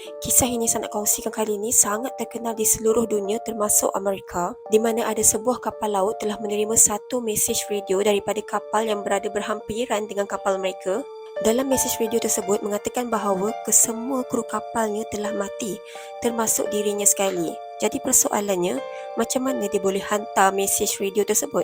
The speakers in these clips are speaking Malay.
Kisah ini saya nak kongsikan kali ini sangat terkenal di seluruh dunia termasuk Amerika, di mana ada sebuah kapal laut telah menerima satu mesej radio daripada kapal yang berada berhampiran dengan kapal mereka. Dalam mesej radio tersebut mengatakan bahawa kesemua kru kapalnya telah mati, termasuk dirinya sekali. Jadi persoalannya, macam mana dia boleh hantar mesej radio tersebut?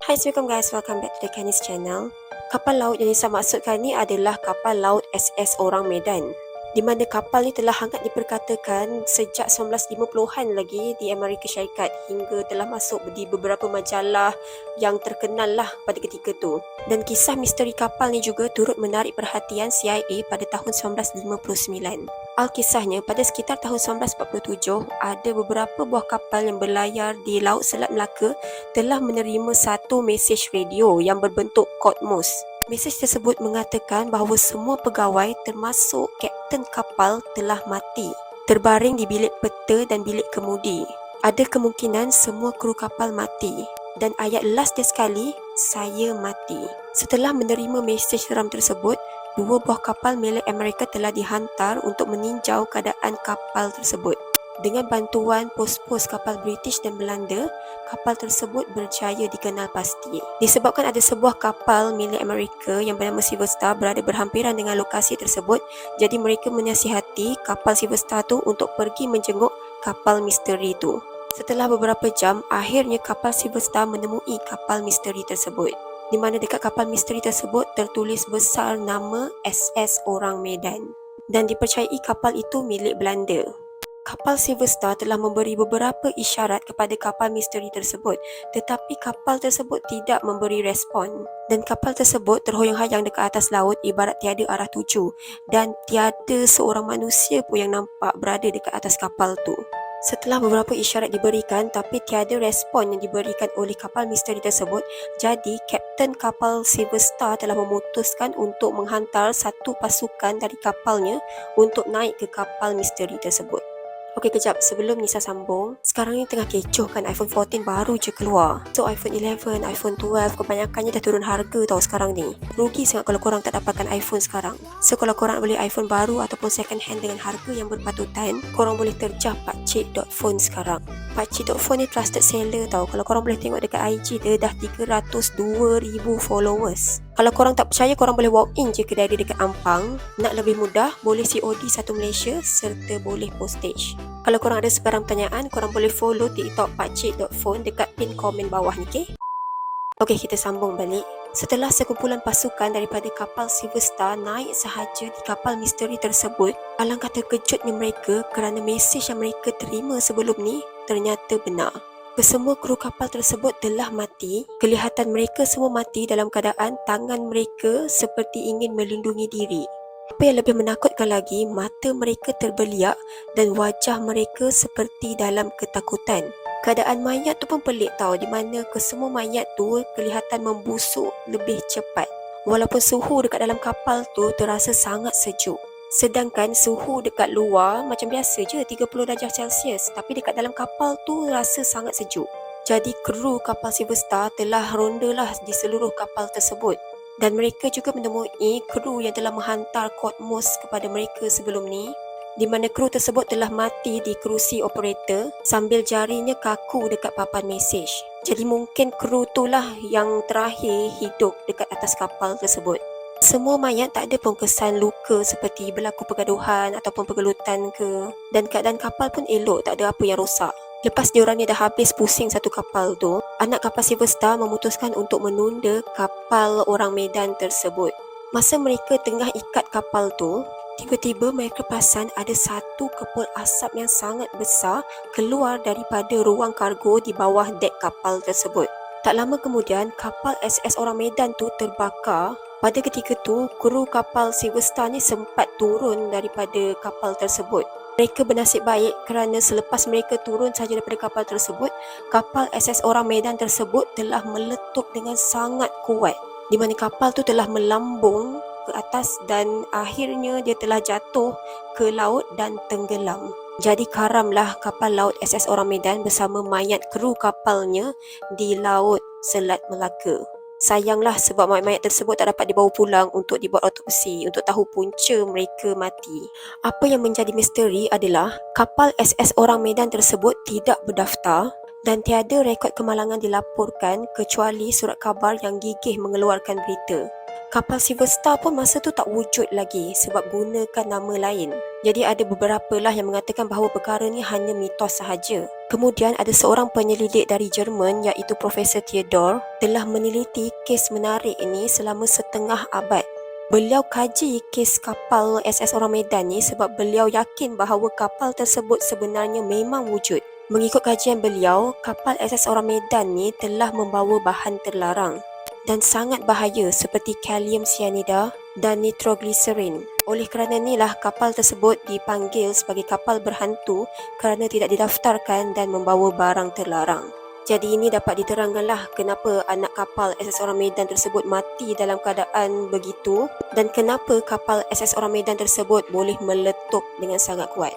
Hai, Assalamualaikum guys, welcome back to the Canis channel. Kapal laut yang saya maksudkan ni adalah kapal laut SS Orang Medan, di mana kapal ni telah hangat diperkatakan sejak 1950-an lagi di Amerika Syarikat hingga telah masuk di beberapa majalah yang terkenal lah pada ketika tu. Dan kisah misteri kapal ni juga turut menarik perhatian CIA pada tahun 1959. Alkisahnya, pada sekitar tahun 1947, ada beberapa buah kapal yang berlayar di Laut Selat Melaka telah menerima satu mesej radio yang berbentuk Codmus. Mesej tersebut mengatakan bahawa semua pegawai termasuk kapten kapal telah mati, terbaring di bilik peta dan bilik kemudi. Ada kemungkinan semua kru kapal mati. Dan ayat last dia sekali, saya mati. Setelah menerima mesej seram tersebut, dua buah kapal milik Amerika telah dihantar untuk meninjau keadaan kapal tersebut. Dengan bantuan pos-pos kapal British dan Belanda, kapal tersebut berjaya dikenal pasti. Disebabkan ada sebuah kapal milik Amerika yang bernama Silver Star berada berhampiran dengan lokasi tersebut, jadi mereka menasihati kapal Silver Star tu untuk pergi menjenguk kapal misteri tu. Setelah beberapa jam, akhirnya kapal Silver Star menemui kapal misteri tersebut, di mana dekat kapal misteri tersebut tertulis besar nama SS Orang Medan dan dipercayai kapal itu milik Belanda. Kapal Silver Star telah memberi beberapa isyarat kepada kapal misteri tersebut, tetapi kapal tersebut tidak memberi respon. Dan kapal tersebut terhoyong-hayang dekat atas laut ibarat tiada arah tuju, dan tiada seorang manusia pun yang nampak berada dekat atas kapal tu. Setelah beberapa isyarat diberikan tapi tiada respon yang diberikan oleh kapal misteri tersebut, jadi kapten kapal Silver Star telah memutuskan untuk menghantar satu pasukan dari kapalnya untuk naik ke kapal misteri tersebut. Okey, kejap. Sebelum Nisa sambung, sekarang ni tengah kecoh kan, iPhone 14 baru je keluar. So iPhone 11, iPhone 12 kebanyakannya dah turun harga tau sekarang ni. Rugi sangat kalau korang tak dapatkan iPhone sekarang. So kalau korang beli iPhone baru ataupun second hand dengan harga yang berpatutan, korang boleh terjah pakcik.phone sekarang. Pakcik.phone ni trusted seller tau. Kalau korang boleh tengok dekat IG dia dah 302,000 followers. Kalau korang tak percaya, korang boleh walk in je kedai dia dekat Ampang. Nak lebih mudah, boleh COD satu Malaysia serta boleh postage. Kalau korang ada sebarang pertanyaan, korang boleh follow TikTok pakcik.phone dekat pin komen bawah ni, okay? Okey, kita sambung balik. Setelah sekumpulan pasukan daripada kapal Silver Star naik sahaja di kapal misteri tersebut, alangkah terkejutnya mereka kerana mesej yang mereka terima sebelum ni ternyata benar. Kesemua kru kapal tersebut telah mati. Kelihatan mereka semua mati dalam keadaan tangan mereka seperti ingin melindungi diri. Apa yang lebih menakutkan lagi, mata mereka terbeliak dan wajah mereka seperti dalam ketakutan. Keadaan mayat tu pun pelik tau, di mana kesemua mayat tu kelihatan membusuk lebih cepat. Walaupun suhu dekat dalam kapal tu terasa sangat sejuk. Sedangkan suhu dekat luar macam biasa je 30 darjah Celsius, tapi dekat dalam kapal tu rasa sangat sejuk. Jadi kru kapal Silver Star telah rondalah di seluruh kapal tersebut. Dan mereka juga menemui kru yang telah menghantar Codmus kepada mereka sebelum ni, di mana kru tersebut telah mati di kerusi operator sambil jarinya kaku dekat papan mesej. Jadi mungkin kru itulah yang terakhir hidup dekat atas kapal tersebut. Semua mayat tak ada pun kesan luka seperti berlaku pergaduhan ataupun pergelutan ke, dan keadaan kapal pun elok, tak ada apa yang rosak. Lepas diorang ni dah habis pusing satu kapal tu, anak kapal Silver Star memutuskan untuk menunda kapal Orang Medan tersebut. Masa mereka tengah ikat kapal tu, tiba-tiba mereka perasan ada satu kepul asap yang sangat besar keluar daripada ruang kargo di bawah dek kapal tersebut. Tak lama kemudian, kapal SS Orang Medan tu terbakar. Pada ketika tu, kru kapal Silver Star ni sempat turun daripada kapal tersebut. Mereka bernasib baik kerana selepas mereka turun saja daripada kapal tersebut, kapal SS Orang Medan tersebut telah meletup dengan sangat kuat, di mana kapal tu telah melambung ke atas dan akhirnya dia telah jatuh ke laut dan tenggelam. Jadi karamlah kapal laut SS Orang Medan bersama mayat kru kapalnya di Laut Selat Melaka. Sayanglah sebab mayat-mayat tersebut tak dapat dibawa pulang untuk dibuat autopsi untuk tahu punca mereka mati. Apa yang menjadi misteri adalah kapal SS Orang Medan tersebut tidak berdaftar dan tiada rekod kemalangan dilaporkan kecuali surat khabar yang gigih mengeluarkan berita. Kapal Silver Star pun masa tu tak wujud lagi sebab gunakan nama lain. Jadi ada beberapa lah yang mengatakan bahawa perkara ni hanya mitos sahaja. Kemudian ada seorang penyelidik dari Jerman iaitu Profesor Theodor telah meneliti kes menarik ini selama setengah abad. Beliau kaji kes kapal SS Orang Medan ni sebab beliau yakin bahawa kapal tersebut sebenarnya memang wujud. Mengikut kajian beliau, kapal SS Orang Medan ni telah membawa bahan terlarang dan sangat bahaya seperti kalium cyanida dan nitroglycerin. Oleh kerana inilah kapal tersebut dipanggil sebagai kapal berhantu kerana tidak didaftarkan dan membawa barang terlarang. Jadi ini dapat diterangkanlah kenapa anak kapal SS Orang Medan tersebut mati dalam keadaan begitu dan kenapa kapal SS Orang Medan tersebut boleh meletup dengan sangat kuat.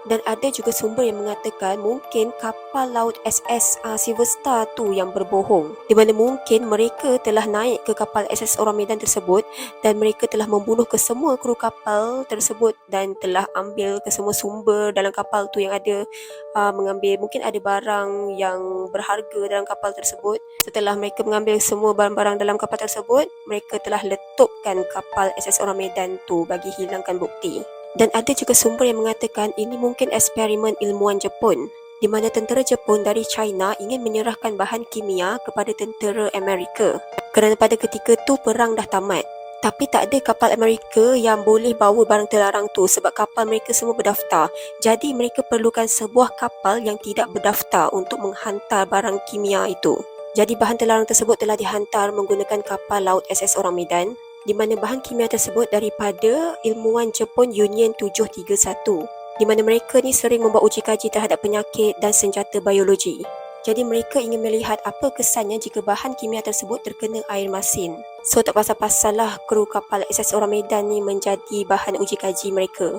Dan ada juga sumber yang mengatakan mungkin kapal laut SS Silver Star tu yang berbohong, di mana mungkin mereka telah naik ke kapal SS Orang Medan tersebut dan mereka telah membunuh kesemua kru kapal tersebut dan telah ambil kesemua sumber dalam kapal tu yang ada, mengambil mungkin ada barang yang berharga dalam kapal tersebut. Setelah mereka mengambil semua barang-barang dalam kapal tersebut, mereka telah letupkan kapal SS Orang Medan tu bagi hilangkan bukti. Dan ada juga sumber yang mengatakan ini mungkin eksperimen ilmuwan Jepun, di mana tentera Jepun dari China ingin menyerahkan bahan kimia kepada tentera Amerika kerana pada ketika tu perang dah tamat. Tapi tak ada kapal Amerika yang boleh bawa barang terlarang tu sebab kapal mereka semua berdaftar. Jadi mereka perlukan sebuah kapal yang tidak berdaftar untuk menghantar barang kimia itu. Jadi bahan terlarang tersebut telah dihantar menggunakan kapal laut SS Orang Medan, di mana bahan kimia tersebut daripada ilmuwan Jepun Union 731, di mana mereka ni sering membuat uji kaji terhadap penyakit dan senjata biologi. Jadi mereka ingin melihat apa kesannya jika bahan kimia tersebut terkena air masin. So tak pasal-pasal lah kru kapal SS Orang Medan ni menjadi bahan uji kaji mereka.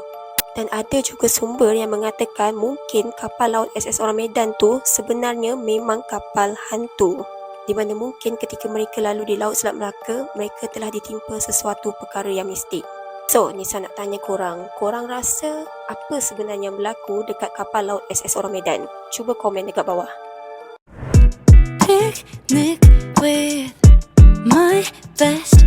Dan ada juga sumber yang mengatakan mungkin kapal laut SS Orang Medan tu sebenarnya memang kapal hantu, di mana mungkin ketika mereka lalu di Laut Selat Melaka, mereka telah ditimpa sesuatu perkara yang mistik. So, Nisa nak tanya korang rasa apa sebenarnya yang berlaku dekat kapal laut SS Orang Medan? Cuba komen dekat bawah. Picnic with my best